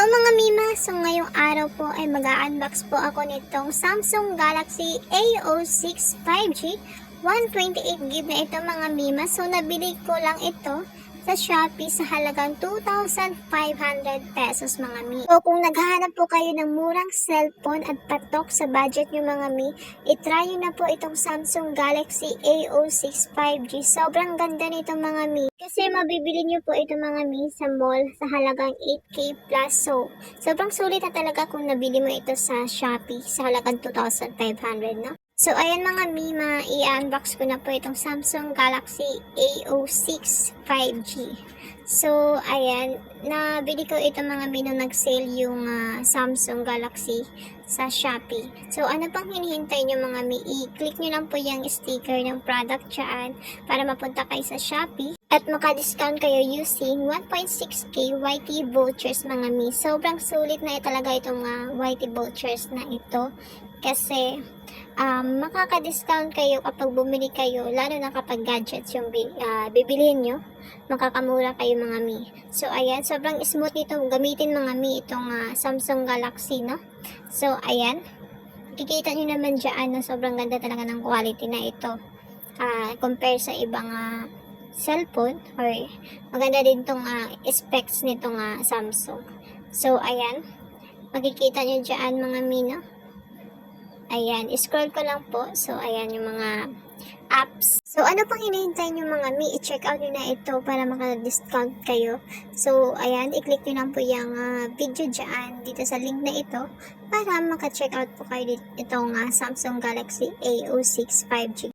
Hello mga Mima! So ngayong araw po ay mag-unbox po ako nitong Samsung Galaxy A06 5G 128GB na ito mga Mima. So nabili ko lang ito sa Shopee sa halagang 2,500 pesos mga Mi. So kung naghahanap po kayo ng murang cellphone at patok sa budget nyo mga Mi, itry nyo na po itong Samsung Galaxy A06 5G. Sobrang ganda nito mga Mi. Kasi mabibili nyo po ito mga Mi sa mall sa halagang 8K plus. So sobrang sulit na talaga kung nabili mo ito sa Shopee sa halagang 2,500 no? So, ayan mga Mima, i-unbox ko na po itong Samsung Galaxy A06 5G. So, ayan, nabili ko ito mga Mino, nag-sale yung Samsung Galaxy sa Shopee. So, ano pang hinihintay nyo mga Mi? I-click nyo lang po yung sticker ng product dyan para mapunta kayo sa Shopee. At maka-discount kayo using 1.6K YT vouchers mga Mi. Sobrang sulit na talaga itong YT vouchers na ito. Kasi makaka-discount kayo kapag bumili kayo, lalo na kapag gadgets yung bibilihin nyo, makakamura kayo mga Mi. So ayan, sobrang smooth nito gamitin mga Mi itong Samsung Galaxy no. So ayan, kikita nyo naman dyan na sobrang ganda talaga ng quality na ito compare sa ibang cellphone, or maganda din tong specs nitong Samsung. So ayan, makikita nyo dyan mga Mi no. Ayan, scroll ko lang po. So, ayan yung mga apps. So, ano pang hinihintay nyo mga Mi? I-check out nyo na ito para maka-discount kayo. So, ayan, i-click nyo lang po yung video dyan dito sa link na ito para maka-check out po kayo itong Samsung Galaxy A06 5G.